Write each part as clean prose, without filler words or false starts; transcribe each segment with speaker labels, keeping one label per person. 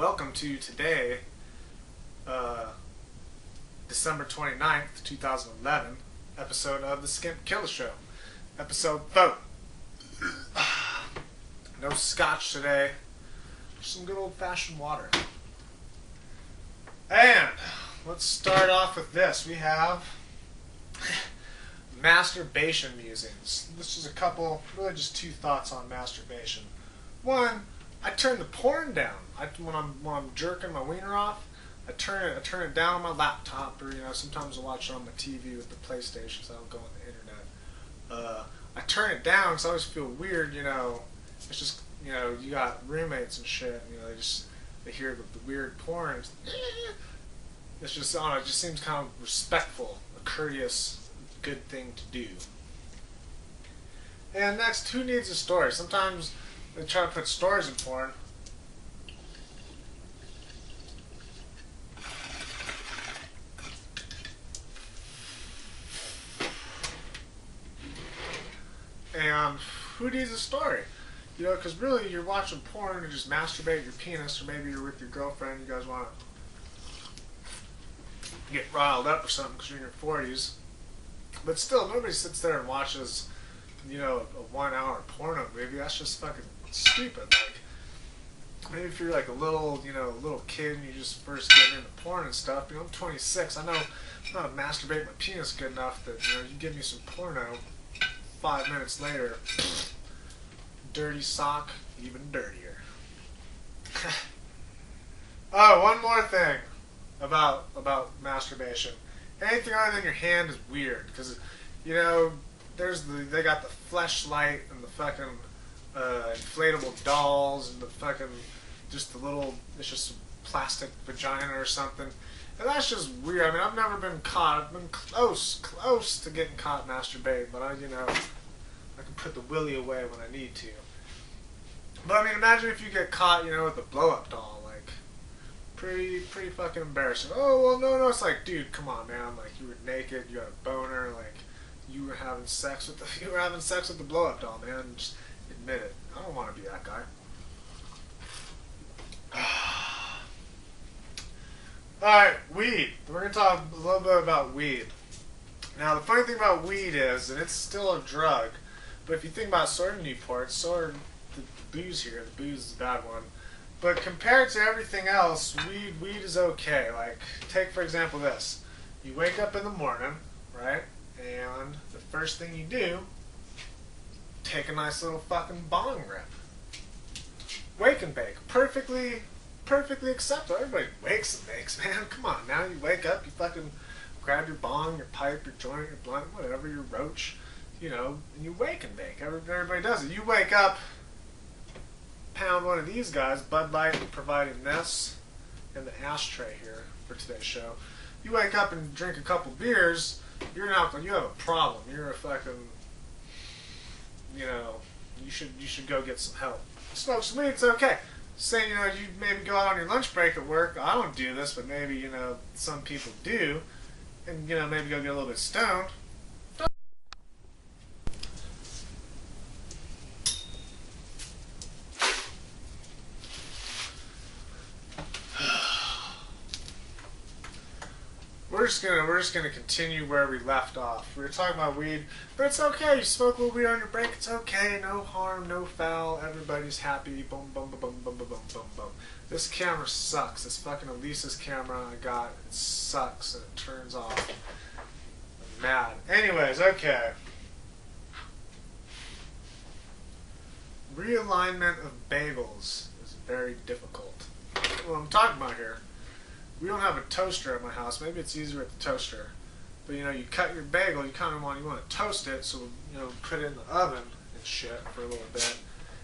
Speaker 1: welcome to today, December 29th, 2011, episode of the Skimp Show. Episode 4. No scotch today, just some good old-fashioned water. And let's start off with this. We have masturbation musings. This is really just two thoughts on masturbation. One, I turn the porn down. When I'm jerking my wiener off, I turn it down on my laptop, or sometimes I watch it on my TV with the PlayStation, so I don't go on the internet. I turn it down because I always feel weird. It's just you got roommates and shit. They hear the weird porn. It's just it just seems kind of respectful, a courteous, good thing to do. And next, who needs a story? Sometimes they try to put stories in porn. And who needs a story? Because really you're watching porn and just masturbate your penis, or maybe you're with your girlfriend and you guys want to get riled up or something because you're in your 40s. But still, nobody sits there and watches, a 1 hour porno movie. That's just fucking stupid. Like, maybe if you're like a little kid and you just first getting into porn and stuff. I'm 26. I know I'm not to masturbate my penis good enough that you give me some porno. 5 minutes later, dirty sock, even dirtier. Oh, one more thing about masturbation. Anything other than your hand is weird, because they got the fleshlight and the fucking inflatable dolls and the fucking it's just a plastic vagina or something, and that's just weird. I mean, I've never been caught. I've been close to getting caught masturbating, but I can put the willy away when I need to. But I mean, imagine if you get caught, with a blow-up doll, like, pretty fucking embarrassing. Oh, well, no, it's like, dude, come on, man, like, you were naked, you had a boner, like, you were having sex with the blow-up doll, man, just admit it. I don't want to be that guy. Alright, weed. We're going to talk a little bit about weed. Now, the funny thing about weed is that it's still a drug, but if you think about sort of Newport, sort of the booze here, the booze is a bad one, but compared to everything else, weed is okay. Like, take for example this. You wake up in the morning, right, and the first thing you do, take a nice little fucking bong rip. Wake and bake. Perfectly acceptable. Everybody wakes and bakes, man. Come on, now you wake up, you fucking grab your bong, your pipe, your joint, your blunt, whatever, your roach, and you wake and bake. Everybody does it. You wake up, pound one of these guys, Bud Light providing this, and the ashtray here for today's show. You wake up and drink a couple beers, you're an alcoholic, you have a problem. You're a fucking, you should go get some help. Smoke some weed, it's okay. Say, you maybe go out on your lunch break at work. I don't do this, but maybe, some people do. And, maybe go get a little bit stoned. We're just gonna continue where we left off. We were talking about weed, but it's okay. You smoke a little weed on your break. It's okay. No harm, no foul. Everybody's happy. Boom, boom, boom, boom, boom, boom, boom, boom, boom. This camera sucks. This fucking Elisa's camera I got, it sucks and it turns off. I'm mad. Anyways, okay. Realignment of bagels is very difficult. What I'm talking about here. We don't have a toaster at my house. Maybe it's easier with the toaster. But you cut your bagel, you want to toast it, so put it in the oven and shit for a little bit.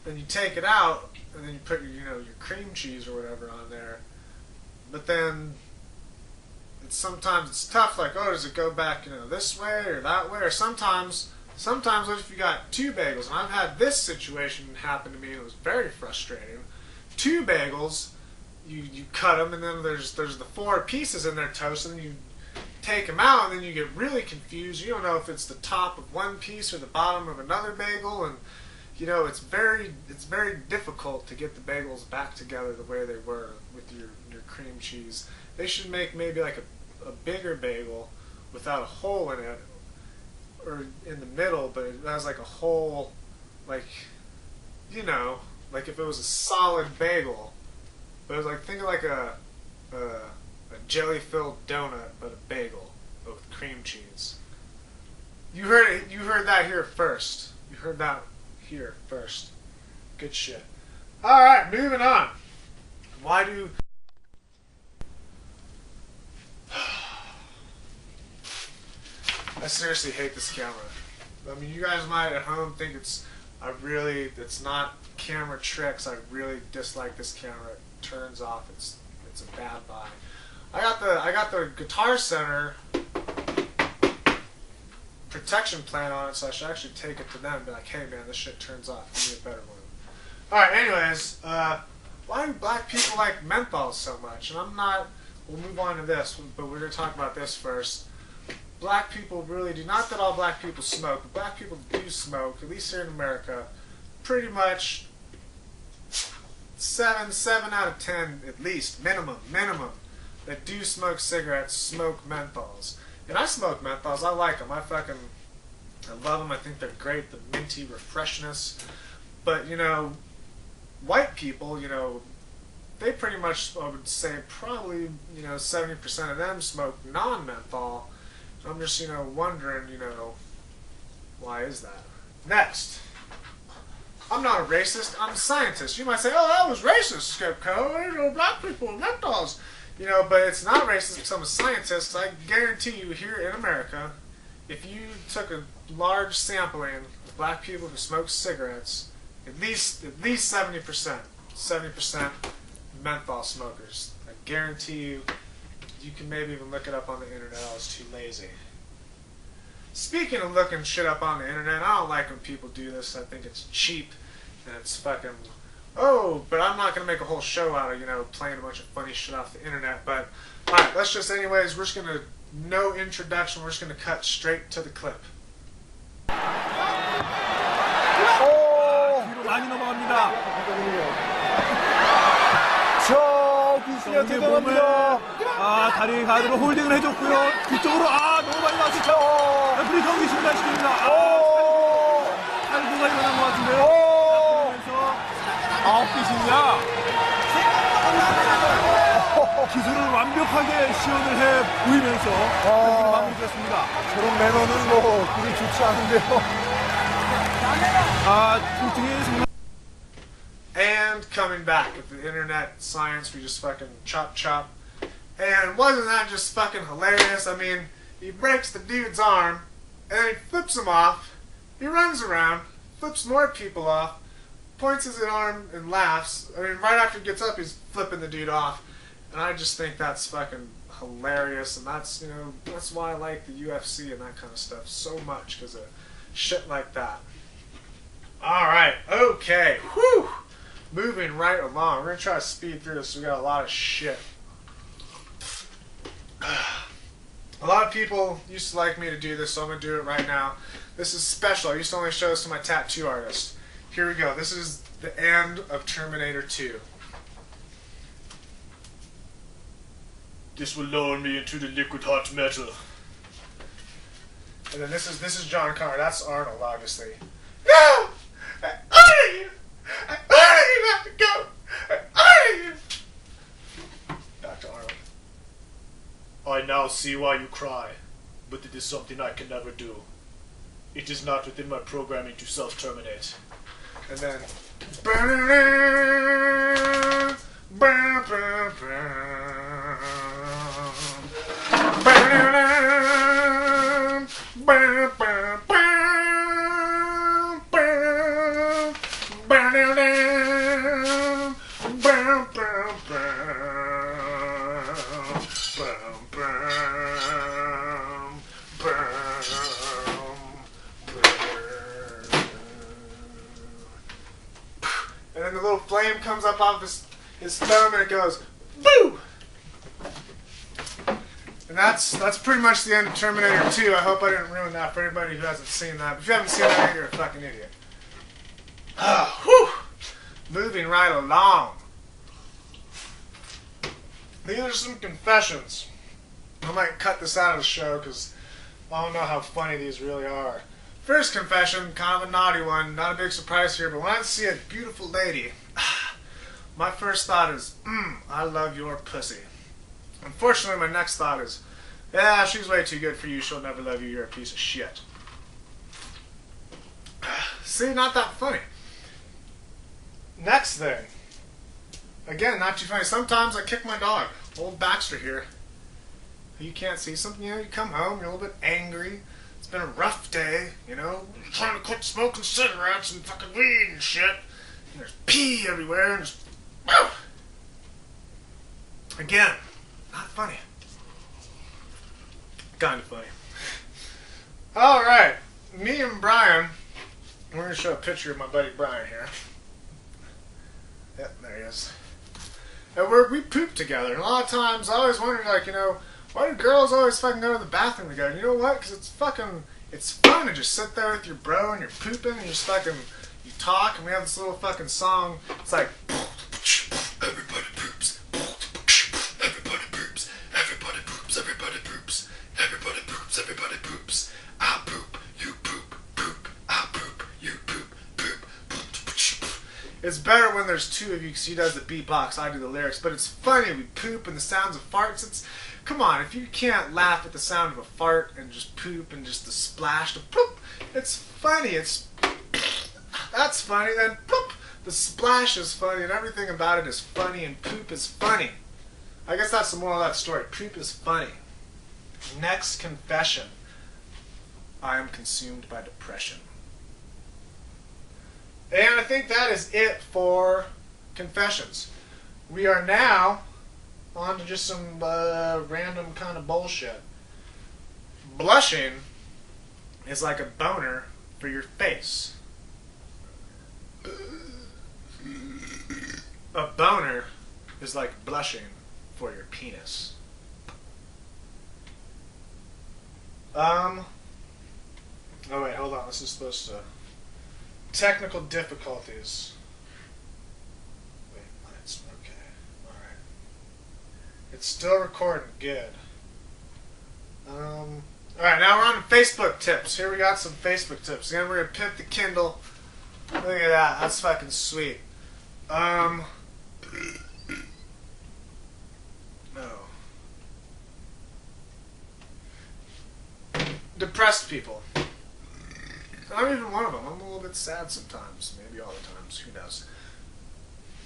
Speaker 1: Then you take it out, and then you put your cream cheese or whatever on there. But then sometimes it's tough. Like, oh, does it go back this way or that way? Or sometimes what if you got two bagels? And I've had this situation happen to me, and it was very frustrating. Two bagels. You cut them, and then there's the 4 pieces in their toast, and then you take them out, and then you get really confused. You don't know if it's the top of one piece or the bottom of another bagel, and you know, it's very difficult to get the bagels back together the way they were with your cream cheese. They should make maybe like a bigger bagel without a hole in it, or in the middle, but it has like a hole, like, you know, like if it was a solid bagel. But it was like, think of like a jelly-filled donut, but a bagel, but with cream cheese. You heard it. You heard that here first. You heard that here first. Good shit. All right, moving on. Why do? I seriously hate this camera. I mean, you guys might at home think it's not camera tricks. I really dislike this camera. It turns off. It's a bad buy. I got the Guitar Center protection plan on it, so I should actually take it to them and be like, hey man, this shit turns off. Give me a better one. Alright, anyways, why do black people like menthols so much? And we'll move on to this, but we're going to talk about this first. Black people really do, not that all black people smoke, but black people do smoke, at least here in America, pretty much 7 out of 10 at least, minimum, that do smoke cigarettes, smoke menthols. And I smoke menthols, I like them, I love them, I think they're great, the minty refreshness. But, you know, white people, you know, they pretty much, I would say, probably, you know, 70% of them smoke non-menthol. I'm just, you know, wondering, you know, why is that? Next. I'm not a racist, I'm a scientist. You might say, oh, that was racist, Skimp Show. You know, black people and menthols. You know, but it's not racist because I'm a scientist. I guarantee you here in America, if you took a large sampling of black people who smoke cigarettes, at least 70% menthol smokers. I guarantee you. You can maybe even look it up on the internet. I was too lazy. Speaking of looking shit up on the internet, I don't like when people do this. I think it's cheap and it's fucking... Oh, but I'm not going to make a whole show out of, you know, playing a bunch of funny shit off the internet. But, alright, let's just, anyways, we're just going to, no introduction, we're just going to cut straight to the clip.
Speaker 2: 뒤로 많이 넘어갑니다. 자, 대단합니다. 다리 가드로 홀딩을 해줬고요. 뒤쪽으로, 너무 많이 맞았죠. 레프리 경기 중단시킵니다. 탈구가 일어난 것 같은데요. 그러면서 9개 승리야. 기술을 완벽하게 시연을 해 보이면서 경기를 마무리했습니다.
Speaker 3: 저런 매너는 뭐 그리 좋지 않은데요.
Speaker 2: 둘중에 승리.
Speaker 1: And coming back with the internet science, we just fucking chop. And wasn't that just fucking hilarious? I mean, he breaks the dude's arm, and then he flips him off, he runs around, flips more people off, points his arm and laughs. I mean, right after he gets up, he's flipping the dude off. And I just think that's fucking hilarious, and that's, you know, that's why I like the UFC and that kind of stuff so much, because of shit like that. Alright, okay, whew! Moving right along. We're going to try to speed through this. We got a lot of shit. A lot of people used to like me to do this, so I'm going to do it right now. This is special. I used to only show this to my tattoo artist. Here we go. This is the end of Terminator 2. This will lower me into the liquid hot metal. And then this is John Connor. That's Arnold, obviously. No! I order you! I order you not to go! I order you! Back to Arnold. I now see why you cry, but it is something I can never do. It is not within my programming to self-terminate. And then... And then the little flame comes up off his thumb and it goes, boo! And that's pretty much the end of Terminator 2. I hope I didn't ruin that for anybody who hasn't seen that. But if you haven't seen that, you're a fucking idiot. Whew. Moving right along. These are some confessions. I might cut this out of the show because I don't know how funny these really are. First confession, kind of a naughty one, not a big surprise here, but when I see a beautiful lady, my first thought is, I love your pussy. Unfortunately, my next thought is, yeah, she's way too good for you, she'll never love you, you're a piece of shit. See, not that funny. Next thing. Again, not too funny. Sometimes I kick my dog. Old Baxter here. You can't see something, you come home, you're a little bit angry. It's been a rough day, you're trying to quit smoking cigarettes and fucking weed and shit. And there's pee everywhere and just... Again, not funny. Kind of funny. Alright, me and Brian, we're going to show a picture of my buddy Brian here. Yep, there he is. And we poop together. And a lot of times I always wondered, why do girls always fucking go to the bathroom together? You know what? Because it's fun to just sit there with your bro and you're pooping and you talk and we have this little fucking song. It's like, everybody poops, everybody poops, everybody poops, everybody poops, everybody poops, everybody poops. I poop, you poop, poop, I poop, you poop, poop. It's better when there's two of you because he does the beatbox, I do the lyrics, but it's funny. We poop and the sounds of farts. Come on, if you can't laugh at the sound of a fart and just poop and just the splash, the poop, it's funny. That's funny. Then poop, the splash is funny, and everything about it is funny, and poop is funny. I guess that's the moral of that story. Poop is funny. Next confession. I am consumed by depression. And I think that is it for confessions. We are now on to just some random kind of bullshit. Blushing is like a boner for your face. A boner is like blushing for your penis. Oh wait, hold on. This is supposed to... Technical difficulties. Wait, mine's okay. Alright. It's still recording. Good. Alright, now we're on to Facebook tips. Here we got some Facebook tips. Again, we're going to pimp the Kindle. Look at that. That's fucking sweet. No. Depressed people. I'm even one of them. I'm a little bit sad sometimes. Maybe all the times. Who knows?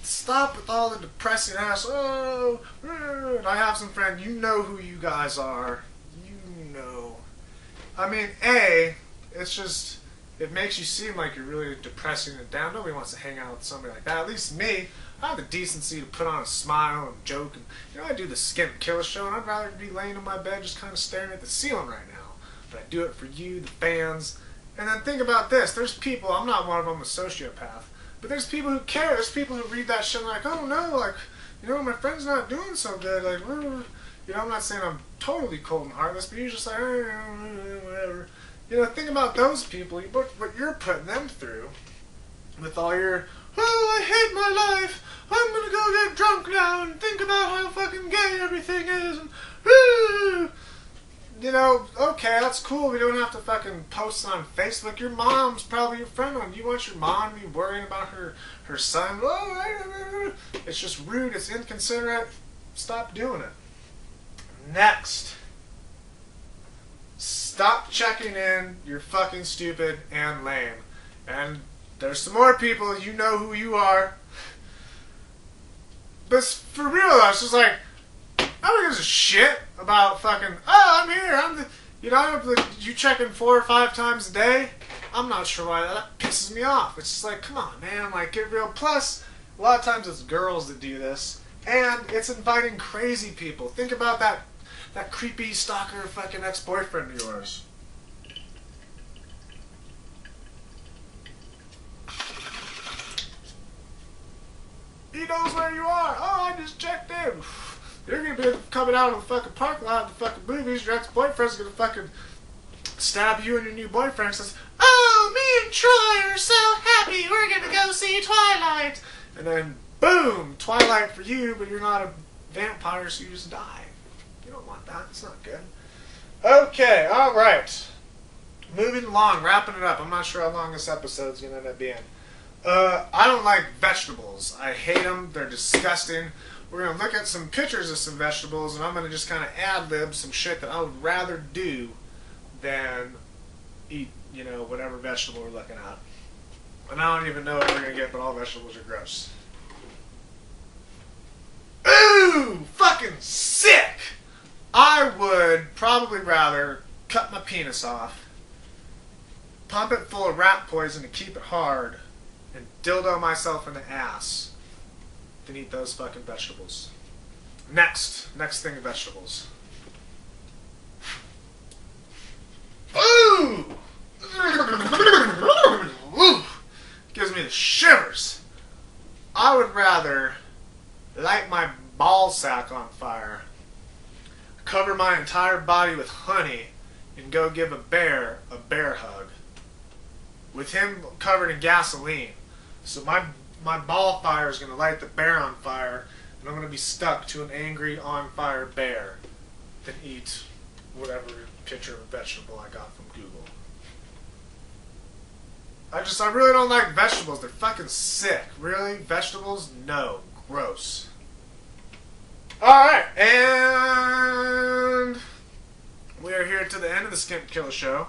Speaker 1: Stop with all the depressing ass. Oh, and I have some friends. You know who you guys are. You know. I mean, it's just, it makes you seem like you're really depressing and down. Nobody wants to hang out with somebody like that. At least me. I have the decency to put on a smile and joke. And, I do the Skimp Show, and I'd rather be laying in my bed just kind of staring at the ceiling right now. But I do it for you, the fans. And then think about this. There's people, I'm not one of them, a sociopath, but there's people who care. There's people who read that shit and like, oh no, my friend's not doing so good. I'm not saying I'm totally cold and heartless, but you're just like, whatever. Think about those people, what you're putting them through with all your, I hate my life. I'm going to go get drunk now and think about how fucking gay everything is. And, okay, that's cool. We don't have to fucking post it on Facebook. Your mom's probably your friend. You want your mom to be worrying about her son? It's just rude. It's inconsiderate. Stop doing it. Next. Stop checking in. You're fucking stupid and lame. And there's some more people. You know who you are. But for real though, it's just like, nobody gives a shit about fucking, I'm here, you checking 4 or 5 times a day? I'm not sure why that pisses me off. It's just like, come on, man, get real. Plus, a lot of times it's girls that do this, and it's inviting crazy people. Think about that creepy stalker fucking ex-boyfriend of yours. He knows where you are. Oh, I just checked in. You're going to be coming out of the fucking parking lot of the fucking movies. Your ex-boyfriend's going to fucking stab you and your new boyfriend and says, oh, me and Troy are so Puppy, we're gonna go see Twilight! And then, boom! Twilight for you, but you're not a vampire, so you just die. You don't want that. It's not good. Okay, alright. Moving along, wrapping it up. I'm not sure how long this episode's gonna end up being. I don't like vegetables. I hate them. They're disgusting. We're going to look at some pictures of some vegetables, and I'm going to just kind of ad-lib some shit that I would rather do than eat, you know, whatever vegetable we're looking at. And I don't even know what we're going to get, but all vegetables are gross. Ooh! Fucking sick! I would probably rather cut my penis off, pump it full of rat poison to keep it hard, and dildo myself in the ass than eat those fucking vegetables. Next thing of vegetables. Ooh! Gives me the shivers. I would rather light my ball sack on fire, cover my entire body with honey, and go give a bear hug. With him covered in gasoline. So my ball fire is going to light the bear on fire, and I'm going to be stuck to an angry, on-fire bear than eat whatever picture of a vegetable I got from Google. I really don't like vegetables. They're fucking sick. Really? Vegetables? No. Gross. Alright, and we are here to the end of the Skimp Show.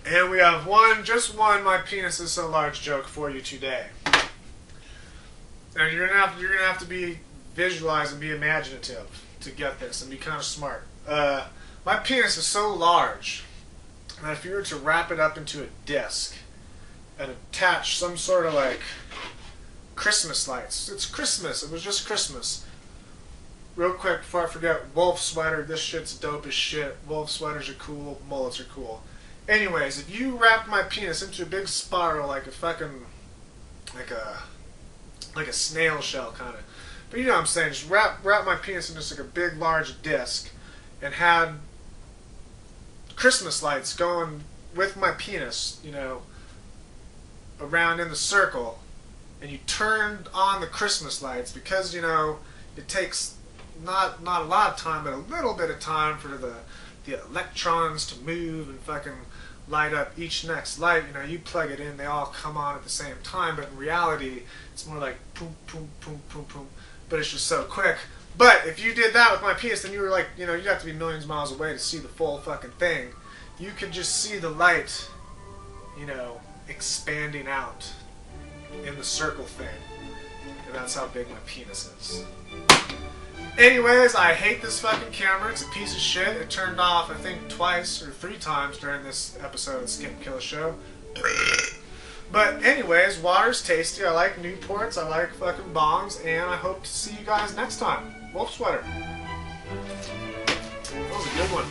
Speaker 1: And we have just one my penis is so large joke for you today. And you're gonna have to be visualize and be imaginative to get this and be kind of smart. My penis is so large that if you were to wrap it up into a disc and attach some sort of like Christmas lights. It's Christmas. It was just Christmas. Real quick before I forget, wolf sweater. This shit's dope as shit. Wolf sweaters are cool. Mullets are cool. Anyways, if you wrapped my penis into a big spiral like a fucking like a snail shell kind of, but you know what I'm saying, just wrap my penis in just like a big large disc and had Christmas lights going with my penis, you know, around in the circle, and you turned on the Christmas lights because, you know, it takes not a lot of time, but a little bit of time for the electrons to move and fucking light up each next light. You know, you plug it in, they all come on at the same time, but in reality, it's more like boom, boom, boom, boom, boom, but it's just so quick. But if you did that with my penis, then you were like, you know, you'd have to be millions of miles away to see the full fucking thing. You could just see the light, you know, expanding out in the circle thing. And that's how big my penis is. Anyways, I hate this fucking camera. It's a piece of shit. It turned off, I think, twice or 3 times during this episode of the Skimp Show. But anyways, water's tasty. I like Newports. I like fucking bongs. And I hope to see you guys next time. Wolf Sweater. That was a good one.